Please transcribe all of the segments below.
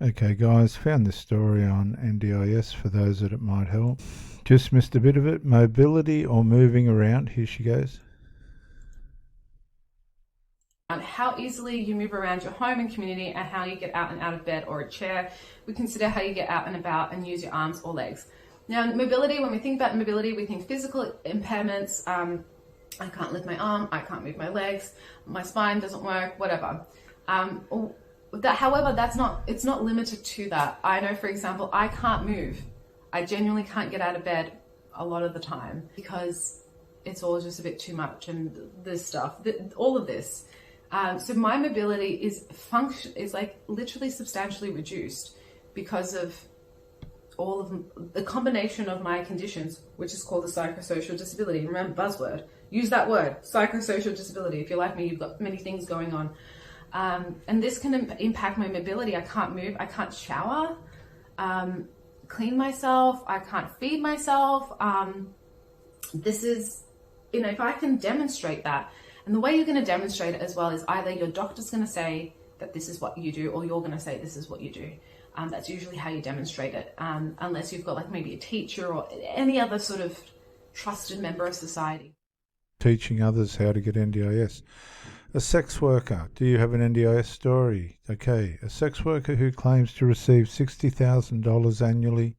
Okay guys, found this story on NDIS for those that it might help. Just missed a bit of it. Mobility or moving around. Here she goes. How easily you move around your home and community and how you get out and out of bed or a chair. We consider how you get out and about and use your arms or legs. Now, mobility, when we think about mobility, we think physical impairments. I can't lift my arm, I can't move my legs, my spine doesn't work, whatever. However, it's not limited to that. I know, for example, I can't move. I genuinely can't get out of bed a lot of the time because it's all just a bit too much and this stuff, all of this. So my mobility is like literally substantially reduced because of all of the combination of my conditions, which is called a psychosocial disability. Remember, buzzword. Use that word, psychosocial disability. If you're like me, you've got many things going on. And this can impact my mobility. I can't move, I can't shower, clean myself, I can't feed myself. This is, if I can demonstrate that, and the way you're going to demonstrate it as well is either your doctor's going to say that this is what you do, or you're going to say this is what you do. That's usually how you demonstrate it, unless you've got like maybe a teacher or any other sort of trusted member of society. Teaching others how to get NDIS. A sex worker. Do you have an NDIS story? Okay. A sex worker who claims to receive $60,000 annually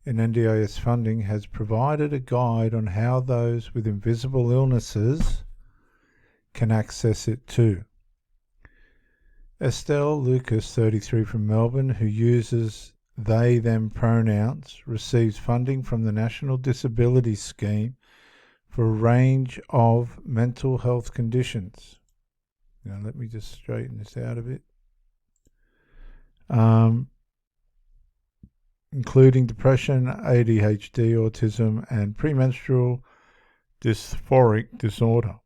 in NDIS funding has provided a guide on how those with invisible illnesses can access it too. Estelle Lucas, 33, from Melbourne, who uses they/them pronouns, receives funding from the National Disability Scheme for a range of mental health conditions. Now let me just straighten this out a bit. Including depression, ADHD, autism, and premenstrual dysphoric disorder.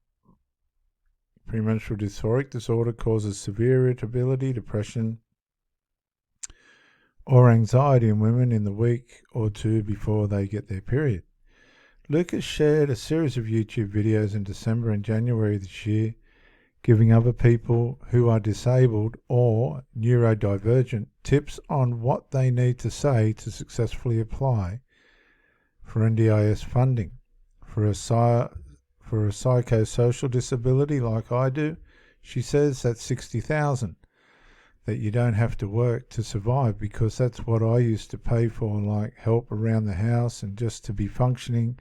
Premenstrual dysphoric disorder causes severe irritability, depression, or anxiety in women in the week or two before they get their period. Lucas shared a series of YouTube videos in December and January this year, giving other people who are disabled or neurodivergent tips on what they need to say to successfully apply for NDIS funding. For a psychosocial disability like I do, she says that's $60,000, that you don't have to work to survive, because that's what I used to pay for, like help around the house and just to be a functioning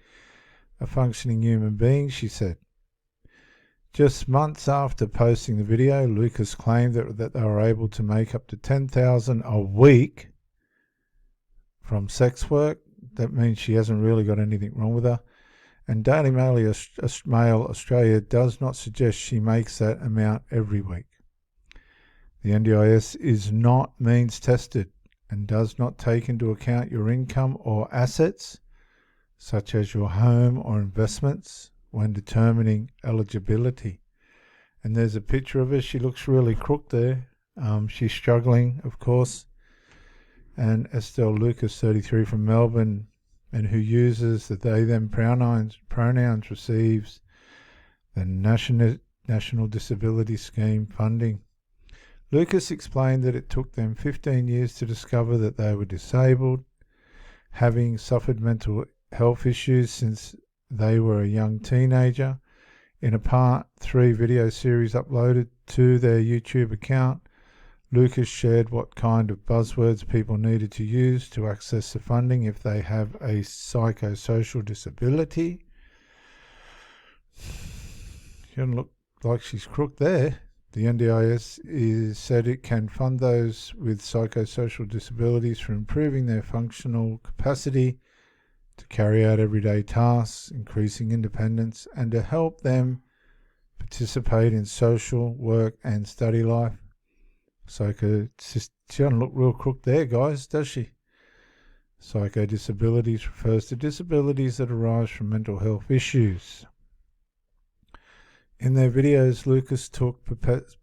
human being, she said. Just months after posting the video, Lucas claimed that they were able to make up to $10,000 a week from sex work. That means she hasn't really got anything wrong with her. And Daily Mail Australia does not suggest she makes that amount every week. The NDIS is not means tested and does not take into account your income or assets, such as your home or investments, when determining eligibility. And there's a picture of her. She looks really crook there. She's struggling, of course. And Estelle Lucas, 33, from Melbourne, and who uses the they/them pronouns, receives the National Disability Scheme funding. Lucas explained that it took them 15 years to discover that they were disabled, having suffered mental health issues since they were a young teenager. In a Part 3 video series uploaded to their YouTube account, Lucas shared what kind of buzzwords people needed to use to access the funding if they have a psychosocial disability. She doesn't look like she's crook there. The NDIS said it can fund those with psychosocial disabilities for improving their functional capacity to carry out everyday tasks, increasing independence, and to help them participate in social, work, and study life. She doesn't look real crook there, guys, does she? Psychodisabilities refers to disabilities that arise from mental health issues. In their videos, Lucas took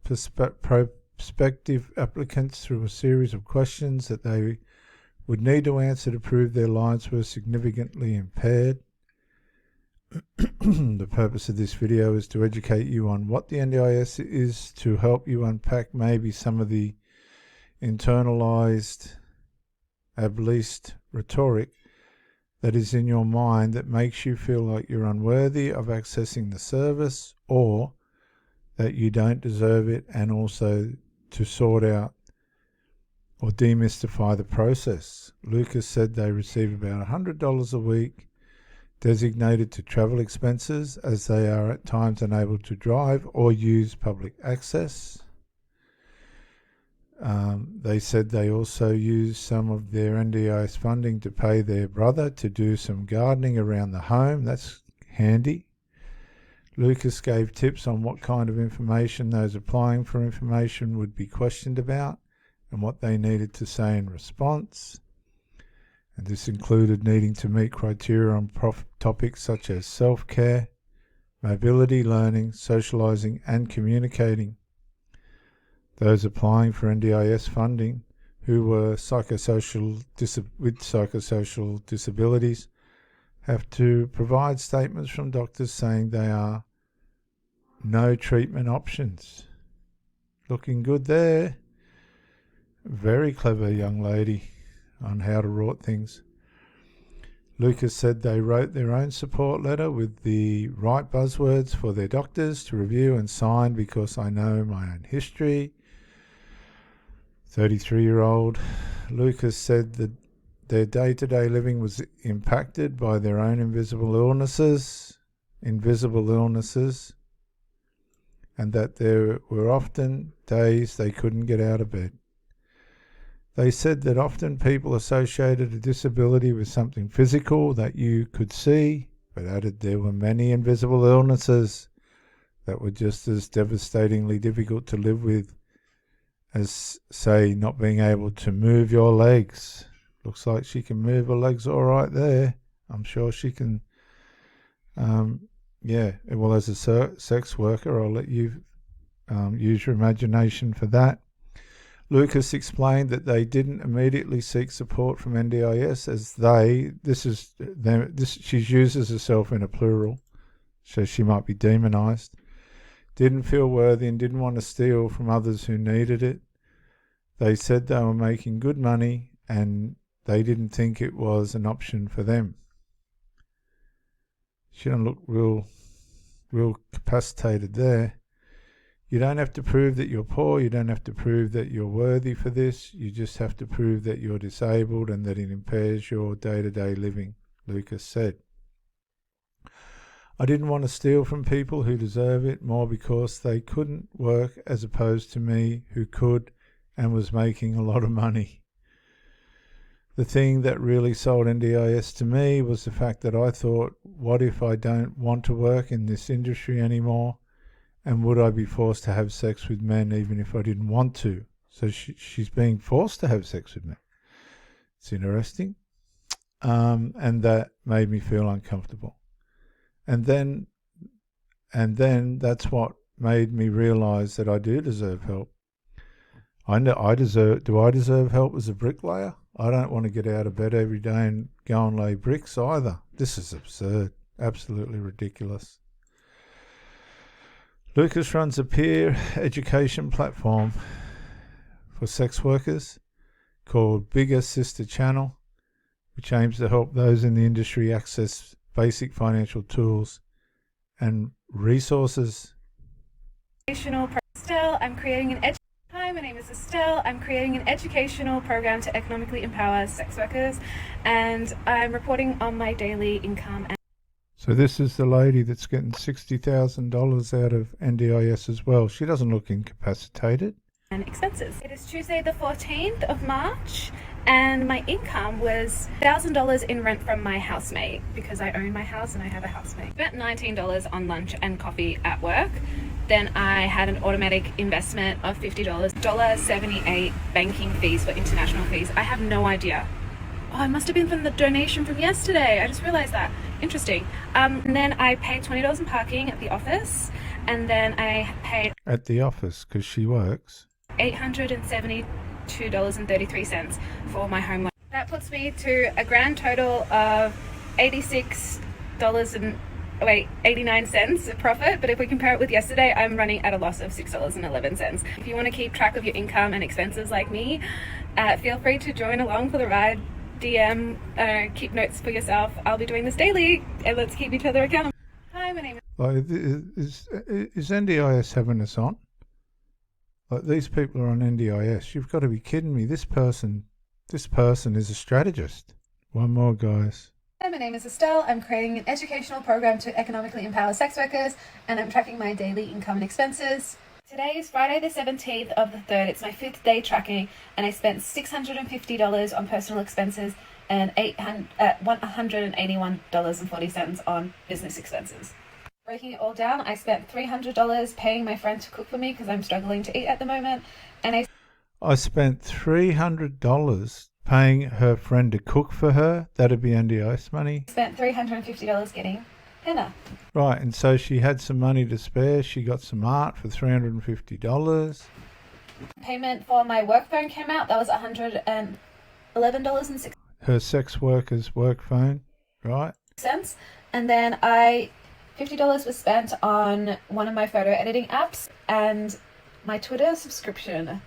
prospective applicants through a series of questions that they would need to answer to prove their lives were significantly impaired. The purpose of this video is to educate you on what the NDIS is, to help you unpack maybe some of the internalized, ableist rhetoric that is in your mind that makes you feel like you're unworthy of accessing the service or that you don't deserve it, and also to sort out or demystify the process. Lucas said they receive about $100 a week designated to travel expenses as they are at times unable to drive or use public access. They said they also use some of their NDIS funding to pay their brother to do some gardening around the home. That's handy. Lucas gave tips on what kind of information those applying for information would be questioned about and what they needed to say in response. And this included needing to meet criteria on topics such as self-care, mobility, learning, socializing, and communicating. Those applying for NDIS funding who were with psychosocial disabilities have to provide statements from doctors saying they are no treatment options. Looking good there. Very clever young lady on how to rort things. Lucas said they wrote their own support letter with the right buzzwords for their doctors to review and sign because I know my own history. 33-year-old Lucas said that their day-to-day living was impacted by their own invisible illnesses, and that there were often days they couldn't get out of bed. They said that often people associated a disability with something physical that you could see, but added there were many invisible illnesses that were just as devastatingly difficult to live with as, say, not being able to move your legs. Looks like she can move her legs all right there. I'm sure she can. Well, as a sex worker, I'll let you use your imagination for that. Lucas explained that they didn't immediately seek support from NDIS as she uses herself in a plural, so she might be demonized, didn't feel worthy and didn't want to steal from others who needed it. They said they were making good money and they didn't think it was an option for them. She don't look real capacitated there. You don't have to prove that you're poor. You don't have to prove that you're worthy for this. You just have to prove that you're disabled and that it impairs your day-to-day living, Lucas said. I didn't want to steal from people who deserve it more because they couldn't work as opposed to me who could and was making a lot of money. The thing that really sold NDIS to me was the fact that I thought, what if I don't want to work in this industry anymore? And would I be forced to have sex with men even if I didn't want to? So she's being forced to have sex with men. It's interesting. And that made me feel uncomfortable. And then that's what made me realize that I do deserve help. Do I deserve help as a bricklayer? I don't want to get out of bed every day and go and lay bricks either. This is absurd. Absolutely ridiculous. Lucas runs a peer education platform for sex workers called Bigger Sister Channel, which aims to help those in the industry access basic financial tools and resources. Estelle, I'm creating an Hi, my name is Estelle. I'm creating an educational program to economically empower sex workers, and I'm reporting on my daily income. So this is the lady that's getting $60,000 out of NDIS as well. She doesn't look incapacitated. And expenses. It is Tuesday the 14th of March, and my income was $1,000 in rent from my housemate because I own my house and I have a housemate. Spent $19 on lunch and coffee at work. Then I had an automatic investment of $50, $1.78 banking fees for international fees. I have no idea. Oh, it must have been from the donation from yesterday. I just realized that. Interesting. And then I paid $20 in parking at the office, and then I paid... At the office, because she works? $872.33 for my home loan. That puts me to a grand total of $86.80 89 cents profit, but if we compare it with yesterday, I'm running at a loss of $6.11. If you want to keep track of your income and expenses like me, feel free to join along for the ride. DM, keep notes for yourself. I'll be doing this daily, and let's keep each other accountable. Hi, my name is... Like, is NDIS having us on? Like, these people are on NDIS. You've got to be kidding me. This person is a strategist. One more, guys. Hi, my name is Estelle. I'm creating an educational program to economically empower sex workers, and I'm tracking my daily income and expenses. Today is Friday the 17th of the 3rd. It's my 5th day tracking, and I spent $650 on personal expenses and $181.40 on business expenses. Breaking it all down, I spent $300 paying my friend to cook for me because I'm struggling to eat at the moment, and I spent $300 paying her friend to cook for her. That'd be NDIS money. spent $350 getting henna. Right, and so she had some money to spare. She got some art for $350. Payment for my work phone came out. That was $111.06. Her sex worker's work phone, right? And then $50 was spent on one of my photo editing apps, and my Twitter subscription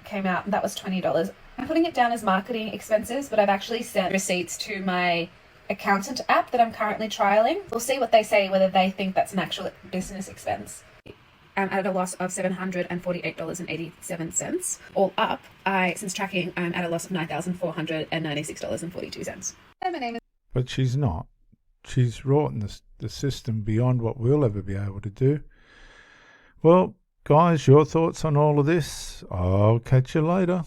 came out, and that was $20. I'm putting it down as marketing expenses, but I've actually sent receipts to my accountant app that I'm currently trialing. We'll see what they say, whether they think that's an actual business expense. I'm at a loss of $748.87. All up, since tracking, I'm at a loss of $9,496.42. Hi, my name is... But she's not. She's wrought in the system beyond what we'll ever be able to do. Well, guys, your thoughts on all of this? I'll catch you later.